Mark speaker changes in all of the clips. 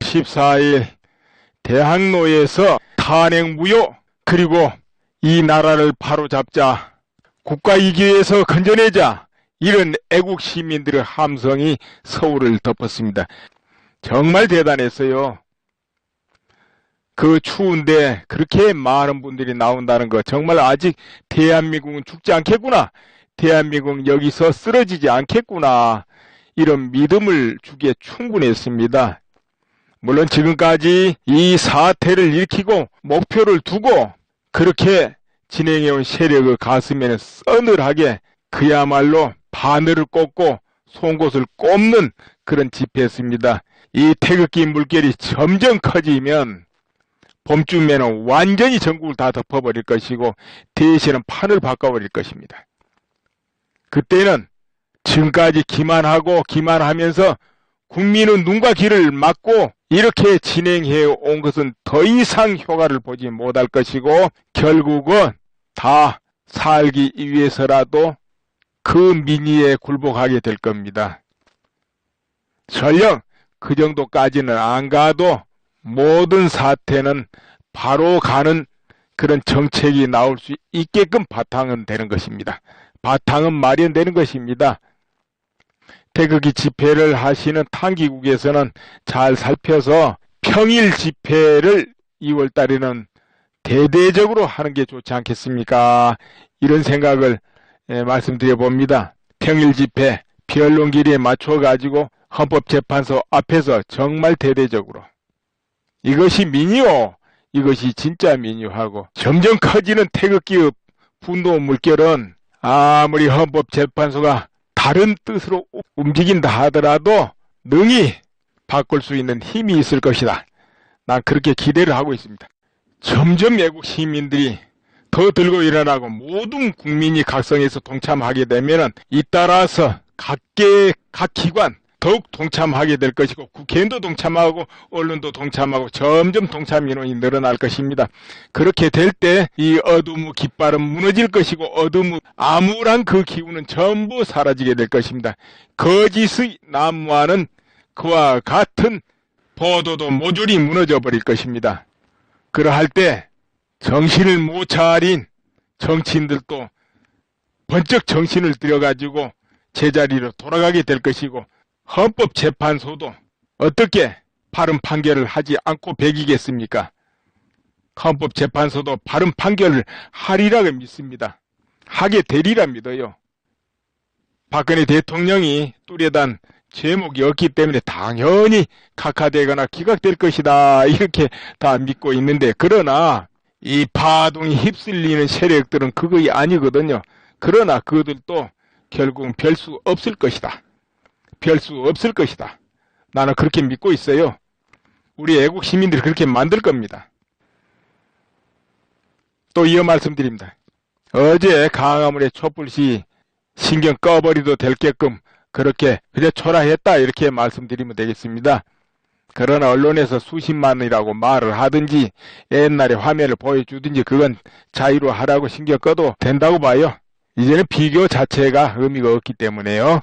Speaker 1: 14일 대학로에서 탄핵무효 그리고 이 나라를 바로잡자, 국가 이기에서 건져내자, 이런 애국 시민들의 함성이 서울을 덮었습니다. 정말 대단했어요. 그 추운데 그렇게 많은 분들이 나온다는 거, 정말 아직 대한민국은 죽지 않겠구나, 대한민국은 여기서 쓰러지지 않겠구나, 이런 믿음을 주기에 충분했습니다. 물론 지금까지 이 사태를 일으키고 목표를 두고 그렇게 진행해온 세력의 가슴에는 서늘하게 그야말로 바늘을 꽂고 송곳을 꼽는 그런 집회였습니다. 이 태극기 물결이 점점 커지면 봄쯤에는 완전히 전국을 다 덮어버릴 것이고 대신은 판을 바꿔버릴 것입니다. 그때는 지금까지 기만하고 기만하면서 국민의 눈과 귀를 막고 이렇게 진행해 온 것은 더 이상 효과를 보지 못할 것이고 결국은 다 살기 위해서라도 그 민의에 굴복하게 될 겁니다. 설령 그 정도까지는 안 가도 모든 사태는 바로 가는 그런 정책이 나올 수 있게끔 바탕은 되는 것입니다. 바탕은 마련되는 것입니다. 태극기 집회를 하시는 탄기국에서는 잘 살펴서 평일 집회를 2월달에는 대대적으로 하는 게 좋지 않겠습니까? 이런 생각을 말씀드려 봅니다. 평일 집회, 비 언론길에 맞춰가지고 헌법재판소 앞에서 정말 대대적으로, 이것이 민의요, 이것이 진짜 민의하고, 점점 커지는 태극기의 분노 물결은 아무리 헌법재판소가 다른 뜻으로 움직인다 하더라도 능히 바꿀 수 있는 힘이 있을 것이다. 난 그렇게 기대를 하고 있습니다. 점점 애국 시민들이 더 들고 일어나고 모든 국민이 각성해서 동참하게 되면 잇따라서 각 기관 더욱 동참하게 될 것이고, 국회의원도 동참하고 언론도 동참하고 점점 동참 인원이 늘어날 것입니다. 그렇게 될 때 이 어둠의 깃발은 무너질 것이고 어둠의 암울한 그 기운은 전부 사라지게 될 것입니다. 거짓의 난무하는 그와 같은 보도도 모조리 무너져 버릴 것입니다. 그러할 때 정신을 못 차린 정치인들도 번쩍 정신을 들여가지고 제자리로 돌아가게 될 것이고, 헌법재판소도 어떻게 바른 판결을 하지 않고 배기겠습니까? 헌법재판소도 바른 판결을 하리라고 믿습니다. 하게 되리라 믿어요. 박근혜 대통령이 뚜렷한 제목이 없기 때문에 당연히 각하되거나 기각될 것이다, 이렇게 다 믿고 있는데, 그러나 이 파동이 휩쓸리는 세력들은 그것이 아니거든요. 그러나 그들도 결국은 별 수 없을 것이다. 별 수 없을 것이다. 나는 그렇게 믿고 있어요. 우리 애국 시민들이 그렇게 만들 겁니다. 또 이어 말씀드립니다. 어제 강화문의 촛불시 신경 꺼버리도 될 게끔 그렇게 그저 초라했다, 이렇게 말씀드리면 되겠습니다. 그러나 언론에서 수십만이라고 말을 하든지 옛날에 화면을 보여주든지 그건 자유로 하라고 신경 꺼도 된다고 봐요. 이제는 비교 자체가 의미가 없기 때문에요.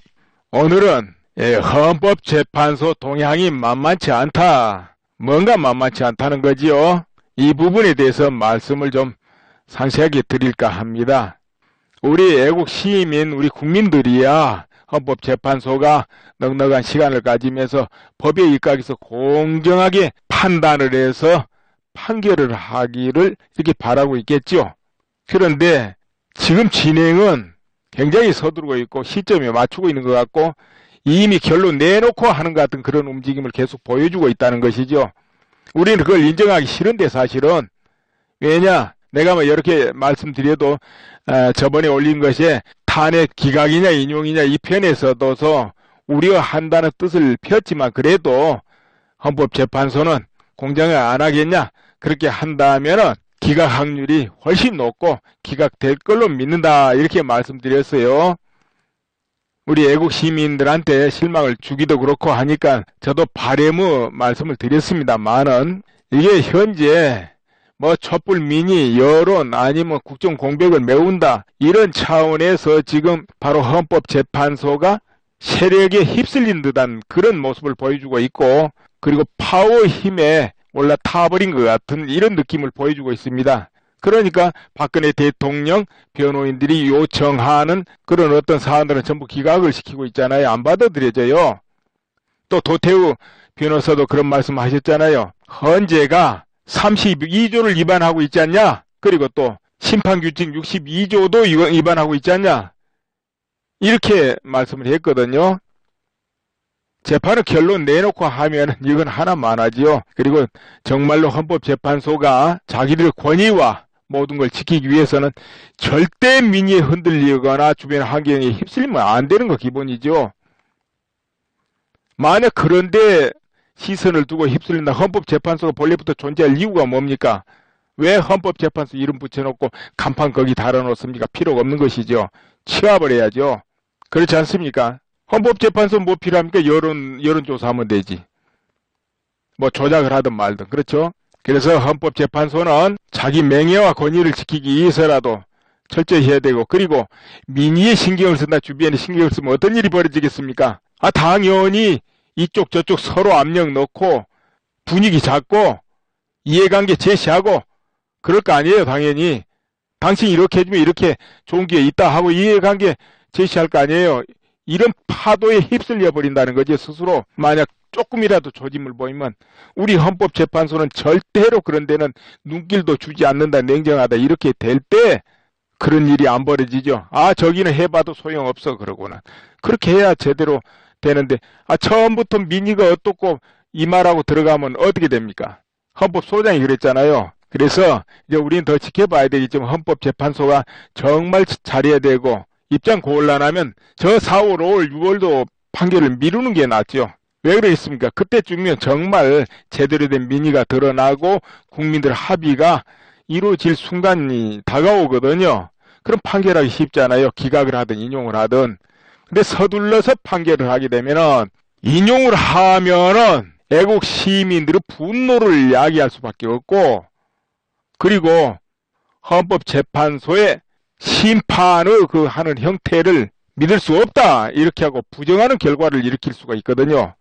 Speaker 1: 오늘은 헌법재판소 동향이 만만치 않다, 뭔가 만만치 않다는 거지요. 이 부분에 대해서 말씀을 좀 상세하게 드릴까 합니다. 우리 애국 시민, 우리 국민들이야 헌법재판소가 넉넉한 시간을 가지면서 법의 일각에서 공정하게 판단을 해서 판결을 하기를 이렇게 바라고 있겠죠. 그런데 지금 진행은 굉장히 서두르고 있고 시점에 맞추고 있는 것 같고 이미 결론 내놓고 하는 것 같은 그런 움직임을 계속 보여주고 있다는 것이죠. 우리는 그걸 인정하기 싫은데 사실은. 왜냐? 내가 뭐 이렇게 말씀드려도 저번에 올린 것에 탄핵 기각이냐 인용이냐 이 편에서도 우려한다는 뜻을 폈지만, 그래도 헌법재판소는 공정을 안 하겠냐? 그렇게 한다면은 기각 확률이 훨씬 높고 기각될 걸로 믿는다, 이렇게 말씀드렸어요. 우리 애국 시민들한테 실망을 주기도 그렇고 하니까 저도 바램의 말씀을 드렸습니다만은, 이게 현재 뭐 촛불 민의, 여론 아니면 국정 공백을 메운다, 이런 차원에서 지금 바로 헌법재판소가 세력에 휩쓸린 듯한 그런 모습을 보여주고 있고, 그리고 파워 힘에 올라타버린 것 같은 이런 느낌을 보여주고 있습니다. 그러니까 박근혜 대통령 변호인들이 요청하는 그런 어떤 사안들은 전부 기각을 시키고 있잖아요. 안 받아들여져요. 또 도태우 변호사도 그런 말씀 하셨잖아요. 헌재가 32조를 위반하고 있지 않냐? 그리고 또 심판규칙 62조도 위반하고 있지 않냐? 이렇게 말씀을 했거든요. 재판을 결론 내놓고 하면 이건 하나만 하지요. 그리고 정말로 헌법재판소가 자기들 권위와 모든 걸 지키기 위해서는 절대 민의에 흔들리거나 주변 환경에 휩쓸리면 안 되는 거 기본이죠. 만약 그런데 시선을 두고 휩쓸린다. 헌법재판소가 본래부터 존재할 이유가 뭡니까? 왜 헌법재판소 이름 붙여놓고 간판 거기 달아놓습니까? 필요가 없는 것이죠. 취합을 해야죠. 그렇지 않습니까? 헌법재판소 뭐 필요합니까? 여론조사하면 되지. 뭐 조작을 하든 말든. 그렇죠? 그래서 헌법재판소는 자기 명예와 권위를 지키기 위해서라도 철저히 해야 되고, 그리고 민의에 신경을 쓴다, 주변에 신경을 쓰면 어떤 일이 벌어지겠습니까? 당연히 이쪽 저쪽 서로 압력 넣고 분위기 잡고 이해관계 제시하고 그럴 거 아니에요. 당연히 당신이 이렇게 해주면 이렇게 좋은 게 있다 하고 이해관계 제시할 거 아니에요. 이런 파도에 휩쓸려 버린다는 거지. 스스로 만약 조금이라도 조짐을 보이면 우리 헌법재판소는 절대로 그런 데는 눈길도 주지 않는다, 냉정하다 이렇게 될 때 그런 일이 안 벌어지죠. 저기는 해봐도 소용없어 그러고는. 그렇게 해야 제대로 되는데 처음부터 민의가 어떻고 이 말하고 들어가면 어떻게 됩니까? 헌법소장이 그랬잖아요. 그래서 이제 우리는 더 지켜봐야 되겠지만 헌법재판소가 정말 잘해야 되고, 입장 곤란하면 저 4월, 5월, 6월도 판결을 미루는 게 낫죠. 왜 그러겠습니까? 그때쯤이면 정말 제대로 된 민의가 드러나고 국민들 합의가 이루어질 순간이 다가오거든요. 그럼 판결하기 쉽잖아요. 기각을 하든 인용을 하든. 근데 서둘러서 판결을 하게 되면은, 인용을 하면은 애국 시민들의 분노를 야기할 수밖에 없고, 그리고 헌법재판소의 심판의 그 하는 형태를 믿을 수 없다 이렇게 하고 부정하는 결과를 일으킬 수가 있거든요.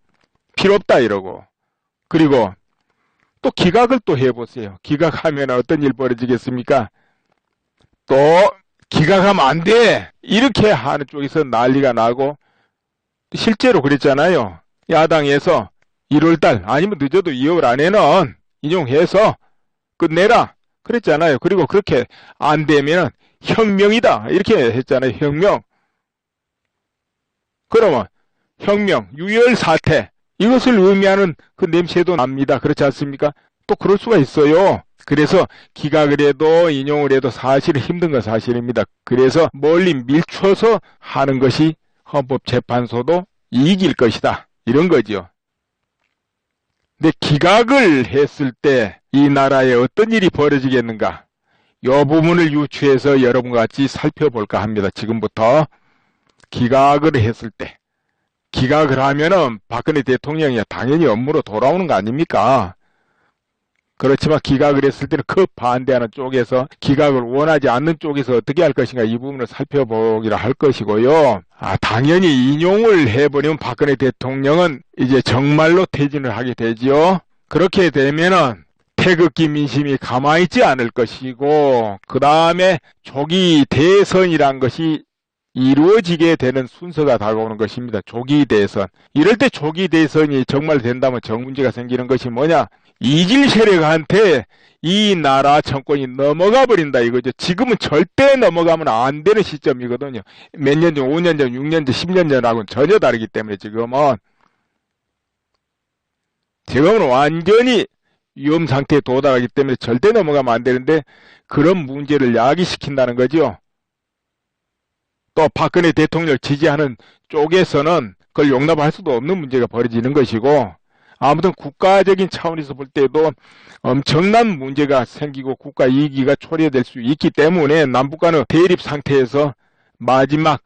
Speaker 1: 필요 없다 이러고. 그리고 또 기각을 또 해보세요. 기각하면 어떤 일 벌어지겠습니까? 또 기각하면 안 돼 이렇게 하는 쪽에서 난리가 나고, 실제로 그랬잖아요. 야당에서 1월달 아니면 늦어도 2월 안에는 인용해서 끝내라 그랬잖아요. 그리고 그렇게 안 되면 혁명이다 이렇게 했잖아요. 혁명. 그러면 혁명, 유혈 사태 이것을 의미하는 그 냄새도 납니다. 그렇지 않습니까? 또 그럴 수가 있어요. 그래서 기각을 해도 인용을 해도 사실 힘든 건 사실입니다. 그래서 멀리 밀쳐서 하는 것이 헌법재판소도 이길 것이다 이런 거죠. 근데 기각을 했을 때 이 나라에 어떤 일이 벌어지겠는가? 이 부분을 유추해서 여러분과 같이 살펴볼까 합니다. 지금부터 기각을 했을 때. 기각을 하면은 박근혜 대통령이 당연히 업무로 돌아오는 거 아닙니까? 그렇지만 기각을 했을 때는 그 반대하는 쪽에서, 기각을 원하지 않는 쪽에서 어떻게 할 것인가 이 부분을 살펴보기로 할 것이고요. 당연히 인용을 해버리면 박근혜 대통령은 이제 정말로 퇴진을 하게 되지요. 그렇게 되면은 태극기 민심이 가만히 있지 않을 것이고, 그 다음에 조기 대선이란 것이 이루어지게 되는 순서가 다가오는 것입니다. 조기 대선. 이럴 때 조기 대선이 정말 된다면 정 문제가 생기는 것이 뭐냐? 이질 세력한테 이 나라 정권이 넘어가 버린다 이거죠. 지금은 절대 넘어가면 안 되는 시점이거든요. 몇 년 전, 5년 전, 6년 전, 10년 전하고는 전혀 다르기 때문에 지금은 완전히 위험 상태에 도달하기 때문에 절대 넘어가면 안 되는데, 그런 문제를 야기시킨다는 거죠. 또 박근혜 대통령을 지지하는 쪽에서는 그걸 용납할 수도 없는 문제가 벌어지는 것이고, 아무튼 국가적인 차원에서 볼 때도 엄청난 문제가 생기고 국가 이익이 초래될 수 있기 때문에 남북 간의 대립 상태에서 마지막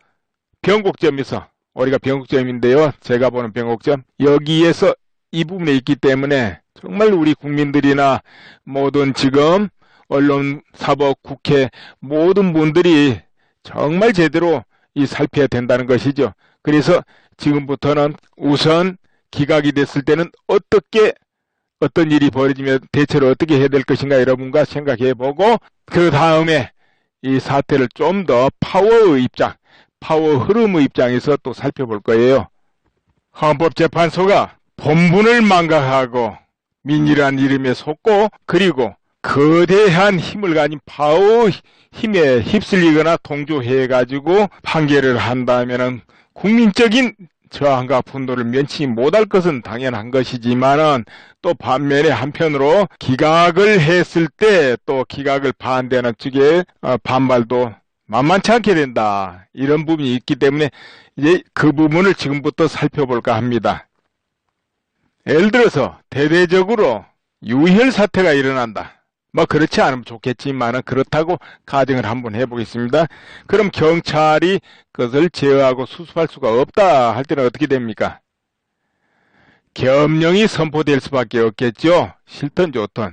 Speaker 1: 변곡점에서, 우리가 변곡점인데요. 제가 보는 변곡점, 여기에서 이 부분에 있기 때문에 정말 우리 국민들이나 모든 지금 언론, 사법, 국회 모든 분들이 정말 제대로 살펴야 된다는 것이죠. 그래서 지금부터는 우선 기각이 됐을 때는 어떤 일이 벌어지면 대처를 어떻게 해야 될 것인가 여러분과 생각해보고 그 다음에 이 사태를 좀 더 파워의 입장, 파워 흐름의 입장에서 또 살펴볼 거예요. 헌법재판소가 본분을 망각하고 민의란 이름에 속고 그리고 거대한 힘을 가진 파워 힘에 휩쓸리거나 동조해가지고 판결을 한다면은 국민적인 저항과 분노를 면치 못할 것은 당연한 것이지만은 또 반면에 한편으로 기각을 했을 때 또 기각을 반대하는 측의 반발도 만만치 않게 된다. 이런 부분이 있기 때문에 이제 그 부분을 지금부터 살펴볼까 합니다. 예를 들어서 대대적으로 유혈 사태가 일어난다. 뭐 그렇지 않으면 좋겠지만 그렇다고 가정을 한번 해보겠습니다. 그럼 경찰이 그것을 제어하고 수습할 수가 없다 할 때는 어떻게 됩니까? 계엄령이 선포될 수밖에 없겠죠. 싫든 좋든.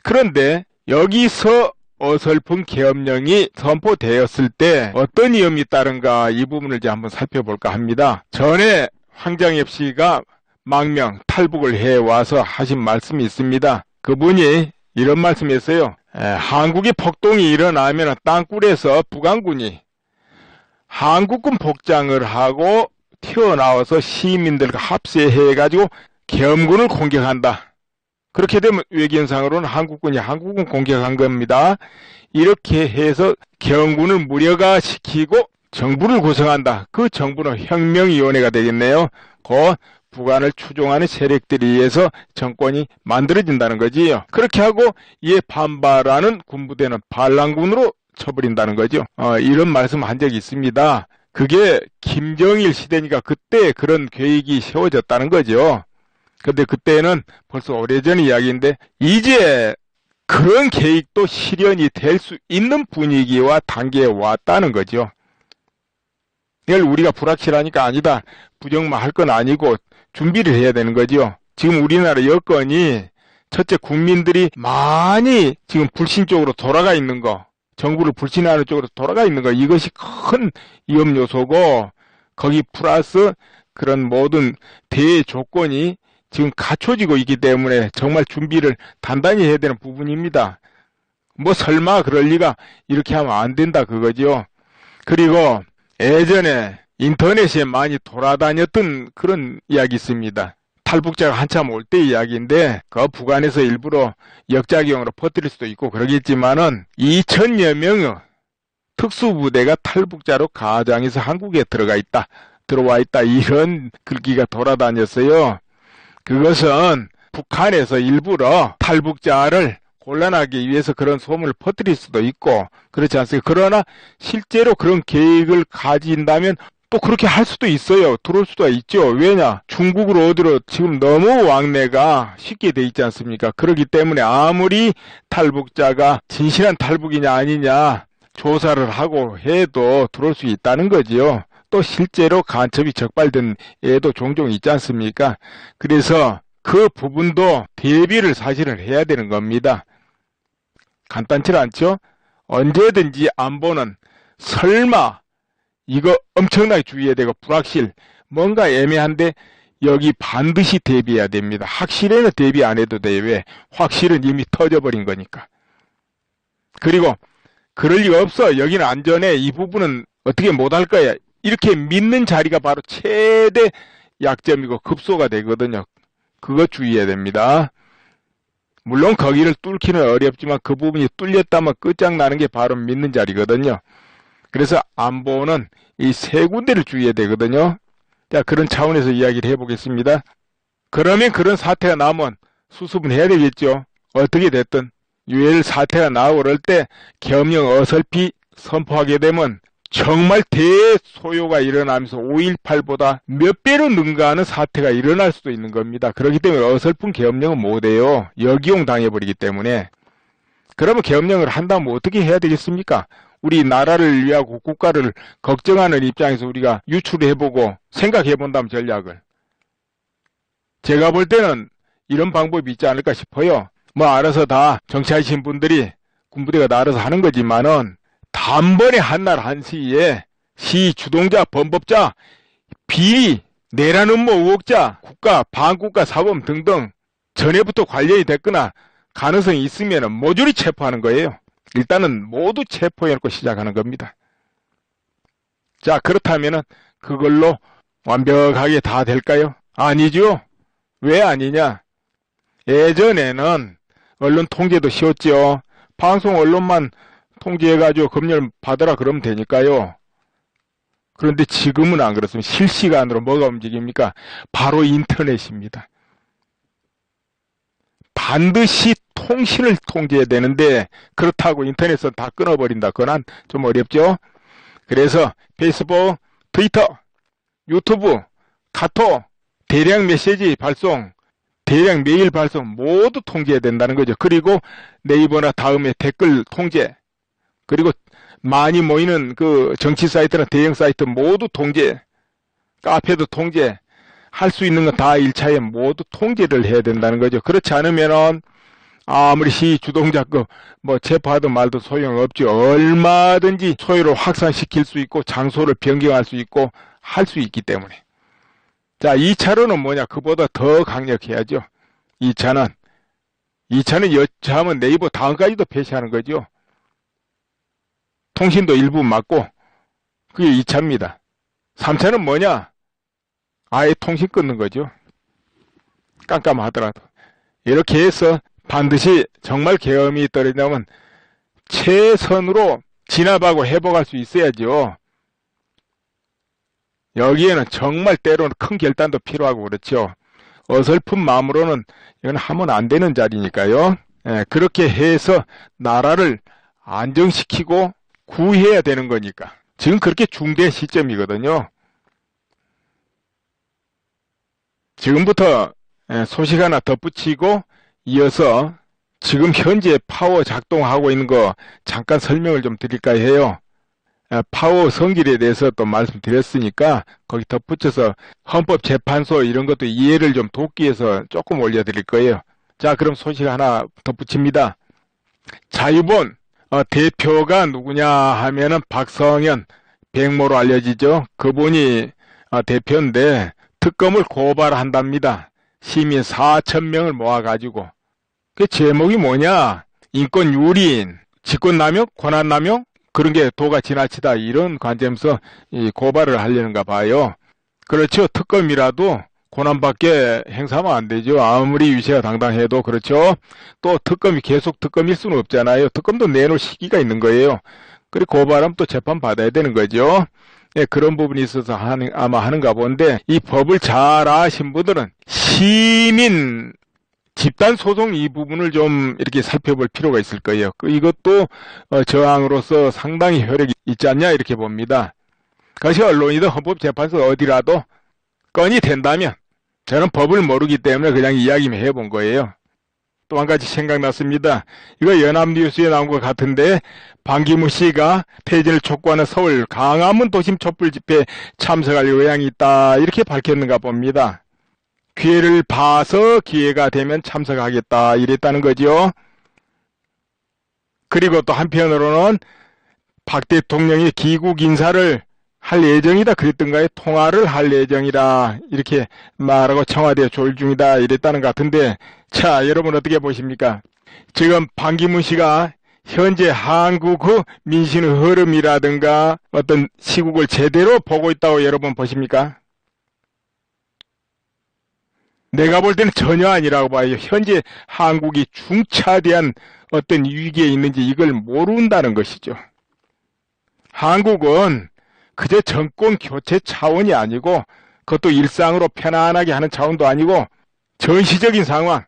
Speaker 1: 그런데 여기서 어설픈 계엄령이 선포되었을 때 어떤 위험이 따른가 이 부분을 이제 한번 살펴볼까 합니다. 전에 황장엽 씨가 망명 탈북을 해와서 하신 말씀이 있습니다. 그분이 이런 말씀이었어요. 한국의 폭동이 일어나면 땅굴에서 북한군이 한국군 복장을 하고 튀어나와서 시민들과 합세해가지고 계엄군을 공격한다. 그렇게 되면 외견상으로는 한국군이 한국군 공격한 겁니다. 이렇게 해서 계엄군을 무력화시키고 정부를 구성한다. 그 정부는 혁명위원회가 되겠네요. 그 북한을 추종하는 세력들에 의해서 정권이 만들어진다는 거지요. 그렇게 하고 이에 반발하는 군부대는 반란군으로 쳐버린다는 거죠. 이런 말씀 한 적이 있습니다. 그게 김정일 시대니까 그때 그런 계획이 세워졌다는 거죠. 근데 그때는 벌써 오래전 이야기인데 이제 그런 계획도 실현이 될 수 있는 분위기와 단계에 왔다는 거죠. 이걸 우리가 불확실하니까 아니다. 부정만 할 건 아니고 준비를 해야 되는 거죠. 지금 우리나라 여건이 첫째 국민들이 많이 지금 불신 쪽으로 돌아가 있는 거, 정부를 불신하는 쪽으로 돌아가 있는 거, 이것이 큰 위험 요소고 거기 플러스 그런 모든 대의 조건이 지금 갖춰지고 있기 때문에 정말 준비를 단단히 해야 되는 부분입니다. 뭐 설마 그럴 리가 이렇게 하면 안 된다 그거죠. 그리고 예전에 인터넷에 많이 돌아다녔던 그런 이야기 있습니다. 탈북자가 한참 올 때 이야기인데 그 북한에서 일부러 역작용으로 퍼뜨릴 수도 있고 그러겠지만은 2,000여 명의 특수부대가 탈북자로 가장해서 한국에 들어와 있다 이런 글귀가 돌아다녔어요. 그것은 북한에서 일부러 탈북자를 곤란하기 위해서 그런 소문을 퍼뜨릴 수도 있고 그렇지 않습니까? 그러나 실제로 그런 계획을 가진다면 또 그렇게 할 수도 있어요. 들어올 수도 있죠. 왜냐? 중국으로 어디로 지금 너무 왕래가 쉽게 돼 있지 않습니까? 그렇기 때문에 아무리 탈북자가 진실한 탈북이냐 아니냐 조사를 하고 해도 들어올 수 있다는 거지요. 또 실제로 간첩이 적발된 예도 종종 있지 않습니까? 그래서 그 부분도 대비를 사실은 해야 되는 겁니다. 간단치 않죠? 언제든지 안보는 설마 이거 엄청나게 주의해야 되고 불확실 뭔가 애매한데 여기 반드시 대비해야 됩니다. 확실에는 대비 안 해도 돼요. 왜? 확실은 이미 터져버린 거니까. 그리고 그럴 리가 없어. 여기는 안전해. 이 부분은 어떻게 못할 거야. 이렇게 믿는 자리가 바로 최대 약점이고 급소가 되거든요. 그거 주의해야 됩니다. 물론 거기를 뚫기는 어렵지만 그 부분이 뚫렸다면 끝장나는 게 바로 믿는 자리거든요. 그래서 안보는 이 세 군데를 주의해야 되거든요. 자, 그런 차원에서 이야기를 해보겠습니다. 그러면 그런 사태가 나오면 수습은 해야 되겠죠. 어떻게 됐든 유혈 사태가 나오고 그럴 때 계엄령 어설피 선포하게 되면 정말 대소요가 일어나면서 5.18보다 몇 배로 능가하는 사태가 일어날 수도 있는 겁니다. 그렇기 때문에 어설픈 계엄령은 못해요. 역이용 당해버리기 때문에. 그러면 계엄령을 한다면 어떻게 해야 되겠습니까? 우리 나라를 위하고 국가를 걱정하는 입장에서 우리가 유출해보고 생각해본다면 전략을. 제가 볼 때는 이런 방법이 있지 않을까 싶어요. 뭐 알아서 다 정치하신 분들이 군부대가 다 알아서 하는 거지만은 단번에 한날 한시에 시 주동자, 범법자 비리 내란 음모 의혹자, 국가, 반국가 사범 등등 전에부터 관련이 됐거나 가능성이 있으면 모조리 체포하는 거예요. 일단은 모두 체포해놓고 시작하는 겁니다. 자, 그렇다면 그걸로 완벽하게 다 될까요? 아니죠. 왜 아니냐? 예전에는 언론 통제도 쉬웠죠. 방송 언론만 통제해가지고 검열 받으라 그러면 되니까요. 그런데 지금은 안 그렇습니다. 실시간으로 뭐가 움직입니까? 바로 인터넷입니다. 반드시 통신을 통제해야 되는데 그렇다고 인터넷은 다 끊어버린다. 그건 좀 어렵죠. 그래서 페이스북, 트위터, 유튜브, 카톡, 대량 메시지 발송, 대량 메일 발송 모두 통제해야 된다는 거죠. 그리고 네이버나 다음에 댓글 통제, 그리고 많이 모이는 그 정치 사이트나 대형 사이트 모두 통제, 카페도 통제, 할 수 있는 건 다 1차에 모두 통제를 해야 된다는 거죠. 그렇지 않으면은 아무리 시주동자급 뭐 체포하든 말든 소용없죠. 얼마든지 소유를 확산시킬 수 있고 장소를 변경할 수 있고 할 수 있기 때문에. 자, 2차로는 뭐냐? 그보다 더 강력해야죠. 2차는 여차하면 네이버 다음까지도 폐쇄하는 거죠. 통신도 일부 막고 그게 2차입니다. 3차는 뭐냐? 아예 통신 끊는 거죠. 깜깜하더라도. 이렇게 해서 반드시 정말 계엄이 떨어지려면 최선으로 진압하고 회복할 수 있어야죠. 여기에는 정말 때로는 큰 결단도 필요하고 그렇죠. 어설픈 마음으로는 이건 하면 안 되는 자리니까요. 그렇게 해서 나라를 안정시키고 구해야 되는 거니까. 지금 그렇게 중대한 시점이거든요. 지금부터 소식 하나 덧붙이고 이어서 지금 현재 파워 작동하고 있는 거 잠깐 설명을 좀 드릴까 해요. 파워 성질에 대해서 또 말씀드렸으니까 거기 덧붙여서 헌법재판소 이런 것도 이해를 좀 돕기 위해서 조금 올려드릴 거예요. 자, 그럼 소식 하나 덧붙입니다. 자유본 대표가 누구냐 하면은 박성현, 백모로 알려지죠. 그분이 대표인데 특검을 고발한답니다. 시민 4,000명을 모아가지고. 그 제목이 뭐냐? 인권유린, 직권남용, 권한남용? 그런 게 도가 지나치다 이런 관점에서 이 고발을 하려는가 봐요. 그렇죠. 특검이라도 권한밖에 행사하면 안 되죠. 아무리 위세가 당당해도. 그렇죠. 또 특검이 계속 특검일 수는 없잖아요. 특검도 내놓을 시기가 있는 거예요. 그리고 고발하면 또 재판 받아야 되는 거죠. 예, 그런 부분이 있어서 아마 하는가 본데, 이 법을 잘 아신 분들은 시민 집단소송 이 부분을 좀 이렇게 살펴볼 필요가 있을 거예요. 이것도 저항으로서 상당히 효력이 있지 않냐 이렇게 봅니다. 그것이 언론이든 헌법재판소 어디라도 건이 된다면 저는 법을 모르기 때문에 그냥 이야기만 해본 거예요. 또 한 가지 생각났습니다. 이거 연합뉴스에 나온 것 같은데 반기문 씨가 퇴진을 촉구하는 서울 광화문 도심 촛불 집회에 참석할 의향이 있다 이렇게 밝혔는가 봅니다. 기회를 봐서 기회가 되면 참석하겠다 이랬다는 거죠. 그리고 또 한편으로는 박 대통령이 귀국 인사를 할 예정이다 그랬던가요? 통화를 할 예정이라 이렇게 말하고 청와대에 조율 중이다 이랬다는 것 같은데, 자, 여러분 어떻게 보십니까? 지금 반기문 씨가 현재 한국 민심의 흐름이라든가 어떤 시국을 제대로 보고 있다고 여러분 보십니까? 내가 볼 때는 전혀 아니라고 봐요. 현재 한국이 중차대한 어떤 위기에 있는지 이걸 모른다는 것이죠. 한국은 그저 정권 교체 차원이 아니고 그것도 일상으로 편안하게 하는 차원도 아니고 전시적인 상황.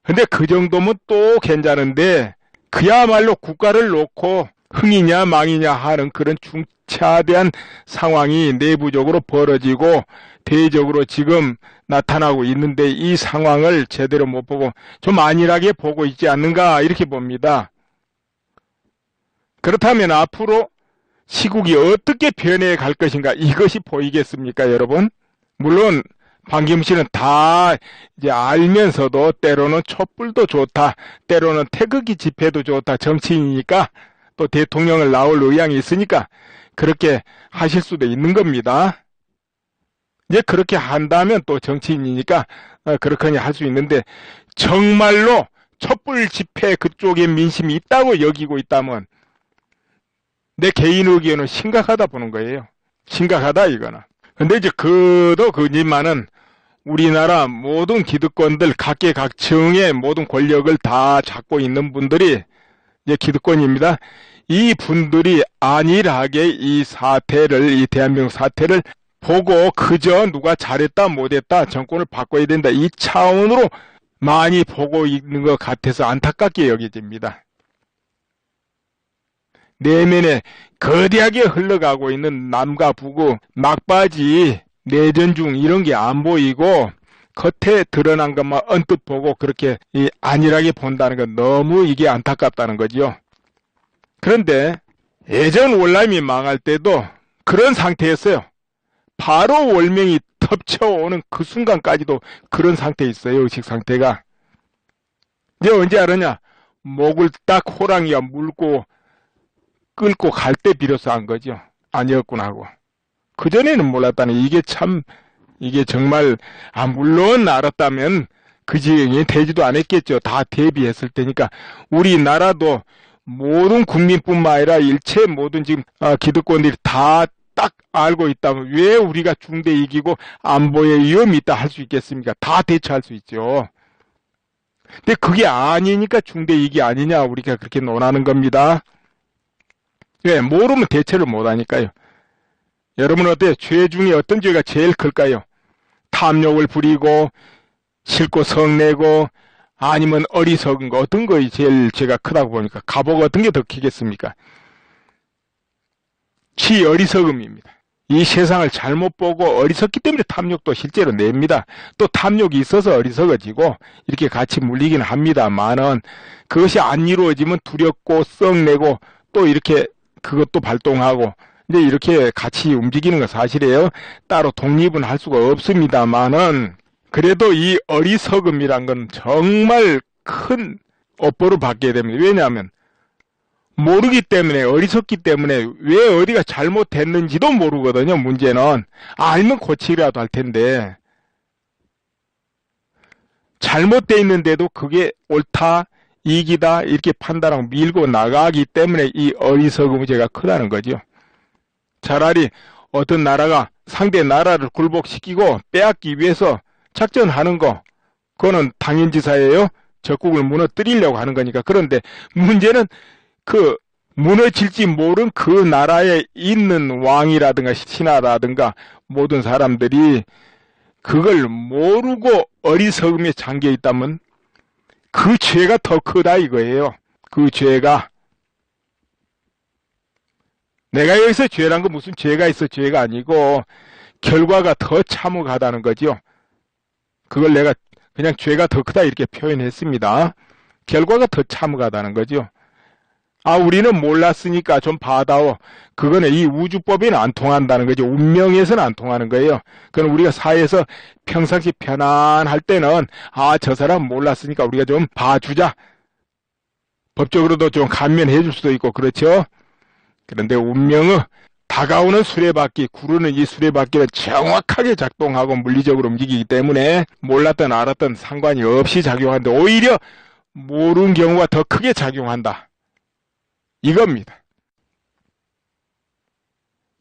Speaker 1: 근데 그 정도면 또 괜찮은데 그야말로 국가를 놓고 흥이냐 망이냐 하는 그런 중차대한 상황이 내부적으로 벌어지고 대적으로 지금 나타나고 있는데 이 상황을 제대로 못 보고 좀 안일하게 보고 있지 않는가 이렇게 봅니다. 그렇다면 앞으로 시국이 어떻게 변해 갈 것인가 이것이 보이겠습니까 여러분? 물론 반기문 씨는 다 이제 알면서도 때로는 촛불도 좋다, 때로는 태극기 집회도 좋다, 정치인이니까 또 대통령을 나올 의향이 있으니까 그렇게 하실 수도 있는 겁니다. 이제 그렇게 한다면 또 정치인이니까 그렇거니 할 수 있는데, 정말로 촛불 집회 그쪽에 민심이 있다고 여기고 있다면 내 개인 의견은 심각하다 보는 거예요. 심각하다 이거는. 근데 이제 그도 그지만은 우리나라 모든 기득권들 각계각층의 모든 권력을 다 잡고 있는 분들이 이제 기득권입니다. 이 분들이 안일하게 이 사태를, 이 대한민국 사태를 보고 그저 누가 잘했다 못했다 정권을 바꿔야 된다 이 차원으로 많이 보고 있는 것 같아서 안타깝게 여겨집니다. 내면에 거대하게 흘러가고 있는 남과 북의 막바지 내전 중 이런 게 안 보이고 겉에 드러난 것만 언뜻 보고 그렇게 안일하게 본다는 건 너무 이게 안타깝다는 거죠. 그런데 예전 월남이 망할 때도 그런 상태였어요. 바로 월명이 덮쳐오는 그 순간까지도 그런 상태에 있어요. 의식 상태가. 이제 언제 알았냐? 목을 딱 호랑이가 물고 끌고 갈 때 비로소 한 거죠. 아니었구나 하고. 그전에는 몰랐다니. 이게 정말, 물론 알았다면 그 지경이 되지도 않았겠죠. 다 대비했을 테니까. 우리나라도 모든 국민뿐만 아니라 일체 모든 지금 기득권들이 다 딱 알고 있다면 왜 우리가 중대 이기고 안보에 위험이 있다 할 수 있겠습니까? 다 대처할 수 있죠. 근데 그게 아니니까 중대 이기 아니냐 우리가 그렇게 논하는 겁니다. 왜? 모르면 대처를 못하니까요. 여러분 어때요? 죄 중에 어떤 죄가 제일 클까요? 탐욕을 부리고 싫고 성내고 아니면 어리석은 거 어떤 거이 제일 죄가 크다고 보니까 가보고 어떤 게 더 크겠습니까? 어리석음입니다. 이 세상을 잘못 보고 어리석기 때문에 탐욕도 실제로 냅니다. 또 탐욕이 있어서 어리석어지고 이렇게 같이 물리기는 합니다만은 그것이 안 이루어지면 두렵고 썩내고 또 이렇게 그것도 발동하고 이제 이렇게 같이 움직이는 건 사실이에요. 따로 독립은 할 수가 없습니다만은 그래도 이 어리석음이란 건 정말 큰 업보를 받게 됩니다. 왜냐하면 모르기 때문에 어리석기 때문에 왜 어디가 잘못됐는지도 모르거든요. 문제는 알면 고치기라도 할 텐데 잘못되어 있는데도 그게 옳다 이기다 이렇게 판단하고 밀고 나가기 때문에 이 어리석은 문제가 크다는 거죠. 차라리 어떤 나라가 상대 나라를 굴복시키고 빼앗기 위해서 작전하는 거 그거는 당연지사예요. 적국을 무너뜨리려고 하는 거니까. 그런데 문제는 그 무너질지 모른 그 나라에 있는 왕이라든가 신하라든가 모든 사람들이 그걸 모르고 어리석음에 잠겨 있다면 그 죄가 더 크다 이거예요. 그 죄가. 내가 여기서 죄란 건 무슨 죄가 있어 죄가 아니고 결과가 더 참혹하다는 거죠. 그걸 내가 그냥 죄가 더 크다 이렇게 표현했습니다. 결과가 더 참혹하다는 거죠. 우리는 몰랐으니까 좀 봐다오. 그거는 이 우주법에는 안 통한다는 거죠. 운명에서는 안 통하는 거예요. 그럼 우리가 사회에서 평상시 편안할 때는 저 사람 몰랐으니까 우리가 좀 봐주자. 법적으로도 좀 감면해 줄 수도 있고 그렇죠. 그런데 운명의 다가오는 수레바퀴, 구르는 이 수레바퀴는 정확하게 작동하고 물리적으로 움직이기 때문에 몰랐던 알았던 상관이 없이 작용하는데 오히려 모르는 경우가 더 크게 작용한다. 이겁니다.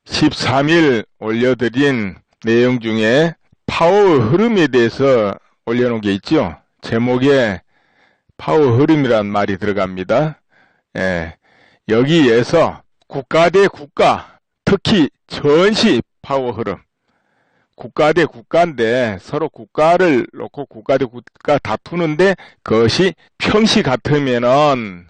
Speaker 1: 13일 올려드린 내용 중에 파워 흐름에 대해서 올려놓은 게 있죠. 제목에 파워 흐름이란 말이 들어갑니다. 여기에서 국가 대 국가, 특히 전시 파워 흐름. 국가 대 국가인데 서로 국가를 놓고 국가 대 국가 다투는데 그것이 평시 같으면은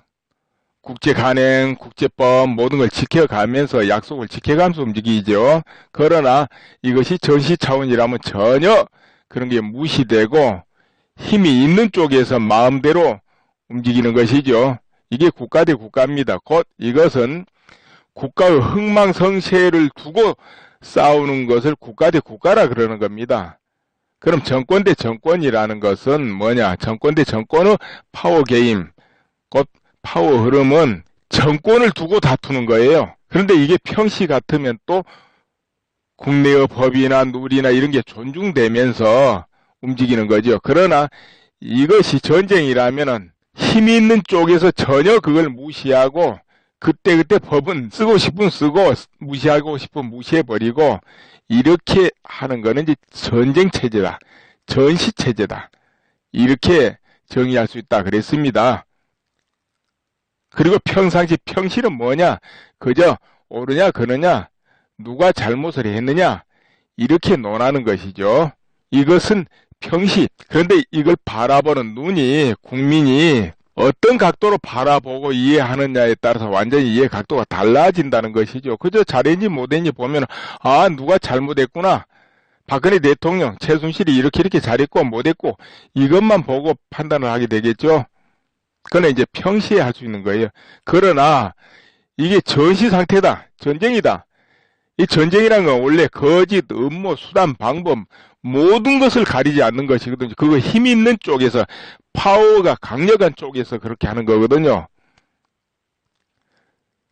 Speaker 1: 국제 간행, 국제법 모든 걸 지켜가면서 약속을 지켜가면서 움직이죠. 그러나 이것이 전시 차원이라면 전혀 그런 게 무시되고 힘이 있는 쪽에서 마음대로 움직이는 것이죠. 이게 국가 대 국가입니다. 곧 이것은 국가의 흥망성쇠를 두고 싸우는 것을 국가 대 국가라 그러는 겁니다. 그럼 정권 대 정권이라는 것은 뭐냐? 정권 대 정권의 파워 게임, 곧 파워 흐름은 정권을 두고 다투는 거예요. 그런데 이게 평시 같으면 또 국내의 법이나 룰이나 이런 게 존중되면서 움직이는 거죠. 그러나 이것이 전쟁이라면은 힘이 있는 쪽에서 전혀 그걸 무시하고 그때그때 법은 쓰고 싶으면 쓰고 무시하고 싶으면 무시해버리고 이렇게 하는 거는 이제 전쟁 체제다. 전시 체제다. 이렇게 정의할 수 있다 그랬습니다. 그리고 평상시 평시는 뭐냐? 그저 옳으냐 그러냐 누가 잘못을 했느냐 이렇게 논하는 것이죠. 이것은 평시. 그런데 이걸 바라보는 눈이 국민이 어떤 각도로 바라보고 이해하느냐에 따라서 완전히 이해 각도가 달라진다는 것이죠. 그저 잘했니 못했니 보면 아 누가 잘못했구나. 박근혜 대통령, 최순실이 이렇게 잘했고 못했고 이것만 보고 판단을 하게 되겠죠. 그건 이제 평시에 할 수 있는 거예요. 그러나 이게 전시 상태다. 전쟁이다. 이 전쟁이라는 건 원래 거짓, 음모, 수단, 방법 모든 것을 가리지 않는 것이거든요. 그거 힘 있는 쪽에서 파워가 강력한 쪽에서 그렇게 하는 거거든요.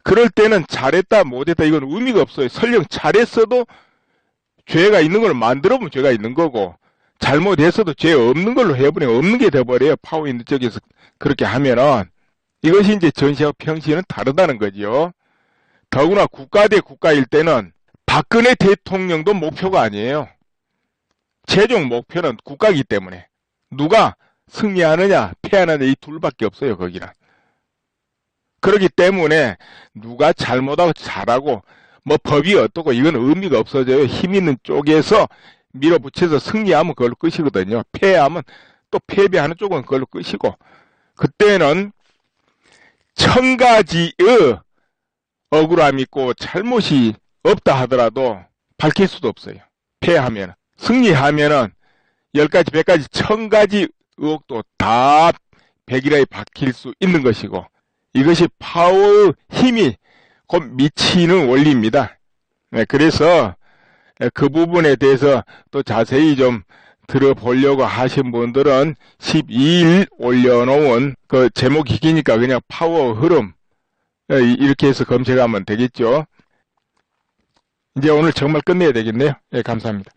Speaker 1: 그럴 때는 잘했다 못했다 이건 의미가 없어요. 설령 잘했어도 죄가 있는 걸 만들어보면 죄가 있는 거고 잘못했어도 죄 없는 걸로 해버리면 없는 게 돼버려요. 파워 있는 쪽에서 그렇게 하면은 이것이 이제 전시와 평시는 다르다는 거죠. 더구나 국가 대 국가일 때는 박근혜 대통령도 목표가 아니에요. 최종 목표는 국가이기 때문에 누가 승리하느냐 패하느냐 이 둘밖에 없어요. 거기는. 그렇기 때문에 누가 잘못하고 잘하고 뭐 법이 어떻고 이건 의미가 없어져요. 힘 있는 쪽에서 밀어붙여서 승리하면 그걸로 끝이거든요. 패하면 또 패배하는 쪽은 그걸로 끝이고 그때는 천가지의 억울함이 있고 잘못이 없다 하더라도 밝힐 수도 없어요. 패하면. 승리하면은 10가지, 100가지, 1000가지 의혹도 다 백일하에 박힐 수 있는 것이고 이것이 파워의 힘이 곧 미치는 원리입니다. 네, 그래서 그 부분에 대해서 또 자세히 좀 들어보려고 하신 분들은 12일 올려놓은 그 제목이 기니까 그냥 파워 흐름 이렇게 해서 검색하면 되겠죠. 이제 오늘 정말 끝내야 되겠네요. 예, 감사합니다.